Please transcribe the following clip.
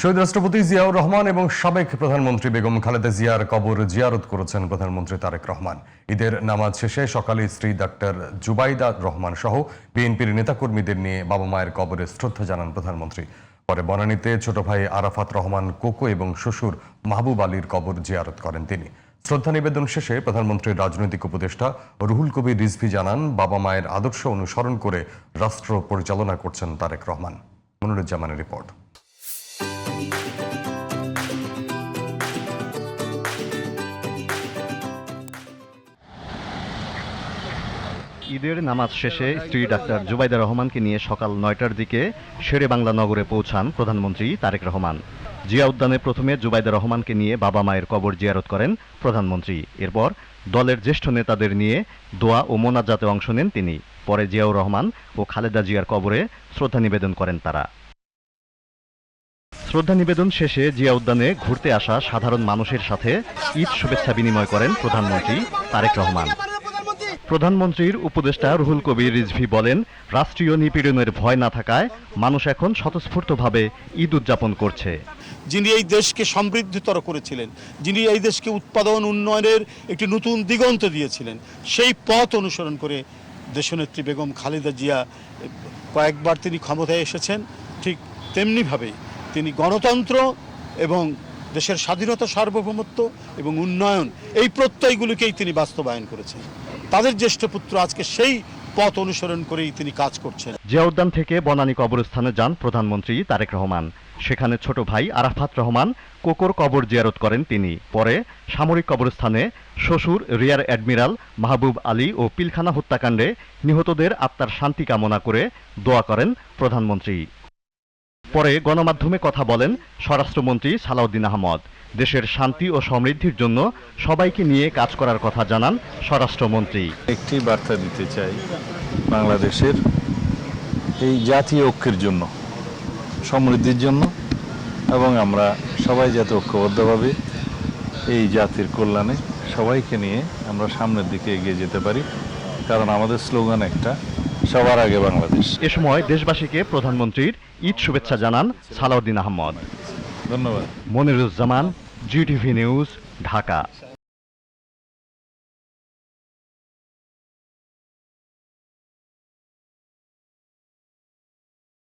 শহীদ রাষ্ট্রপতি জিয়াউর রহমান এবং সাবেক প্রধানমন্ত্রী বেগম খালেদা জিয়ার কবর জিয়ারত করেছেন প্রধানমন্ত্রী তারেক রহমান। ঈদের নামাজ শেষে সকালে স্ত্রী ডাক্তার জুবাইদা রহমান সহ বিএনপির নেতাকর্মীদের নিয়ে বাবা মায়ের কবরে শ্রদ্ধা জানান প্রধানমন্ত্রী। পরে বনানীতে ছোট ভাই আরাফাত রহমান কোকো এবং শ্বশুর মাহবুব আলীর কবর জিয়ারত করেন তিনি। শ্রদ্ধা নিবেদন শেষে প্রধানমন্ত্রীর রাজনৈতিক উপদেষ্টা রুহুল কবির রিজভী জানান, বাবা মায়ের আদর্শ অনুসরণ করে রাষ্ট্র পরিচালনা করছেন তারেক রহমান। মনিরুজ্জামানের রিপোর্ট। ঈদের নামাজ শেষে স্ত্রী ডাক্তার জুবাইদা রহমানকে নিয়ে সকাল ৯টার দিকে শেরে বাংলা নগরে পৌঁছান প্রধানমন্ত্রী তারেক রহমান। জিয়া উদ্যানে প্রথমে জুবাইদা রহমানকে নিয়ে বাবা মায়ের কবর জিয়ারত করেন প্রধানমন্ত্রী। এরপর দলের জ্যেষ্ঠ নেতাদের নিয়ে দোয়া ও মোনাজাতে অংশ নেন তিনি। পরে জিয়াউর রহমান ও খালেদা জিয়ার কবরে শ্রদ্ধা নিবেদন করেন তারা। শ্রদ্ধা নিবেদন শেষে জিয়া উদ্যানে ঘুরতে আসা সাধারণ মানুষের সাথে ঈদ শুভেচ্ছা বিনিময় করেন প্রধানমন্ত্রী তারেক রহমান। প্রধানমন্ত্রীর উপদেষ্টা রুহুল কবির রিজভী বলেন, রাষ্ট্রীয় নিপীড়নের ভয় না থাকায় মানুষ এখন স্বতঃস্ফূর্তভাবে ঈদ উদযাপন করছে। যিনি এই দেশকে সমৃদ্ধতর করেছিলেন, যিনি এই দেশকে উৎপাদন উন্নয়নের একটি নতুন দিগন্ত দিয়েছিলেন, সেই পথ অনুসরণ করে দেশনেত্রী বেগম খালেদা জিয়া কয়েকবার তিনি ক্ষমতায় এসেছেন। ঠিক তেমনিভাবেই তিনি গণতন্ত্র এবং দেশের স্বাধীনতা, সার্বভৌমত্ব এবং উন্নয়ন এই প্রত্যয়গুলিকেই তিনি বাস্তবায়ন করেছেন। তাদের জ্যেষ্ঠ পুত্র আজকে সেই পথ অনুসরণ করেই তিনি কাজ করছেন। জিয়া উদ্যান থেকে বনানী কবরস্থানে যান প্রধানমন্ত্রী তারেক রহমান। সেখানে ছোট ভাই আরাফাত রহমান কোকোর কবর জিয়ারত করেন তিনি। পরে সামরিক কবরস্থানে শ্বশুর রিয়ার অ্যাডমিরাল মাহবুব আলী ও পিলখানা হত্যাকাণ্ডে নিহতদের আত্মার শান্তি কামনা করে দোয়া করেন প্রধানমন্ত্রী। পরে গণমাধ্যমে কথা বলেন স্বরাষ্ট্রমন্ত্রী সালাউদ্দিন আহমদ। দেশের শান্তি ও সমৃদ্ধির জন্য সবাইকে নিয়ে কাজ করার কথা জানান স্বরাষ্ট্রমন্ত্রী। একটি বার্তা দিতে চাই, বাংলাদেশের এই জাতীয় ঐক্যের জন্য, সমৃদ্ধির জন্য, এবং আমরা সবাই যাতে ঐক্যবদ্ধভাবে এই জাতির কল্যাণে সবাইকে নিয়ে আমরা সামনের দিকে এগিয়ে যেতে পারি, কারণ আমাদের স্লোগান একটা, সবার আগে বাংলাদেশ। এ সময় দেশবাসীকে প্রধানমন্ত্রীর ঈদ শুভেচ্ছা জানান সালাউদ্দিন আহমদ। ধন্যবাদ। Moniruzzaman, GTV news, Dhaka.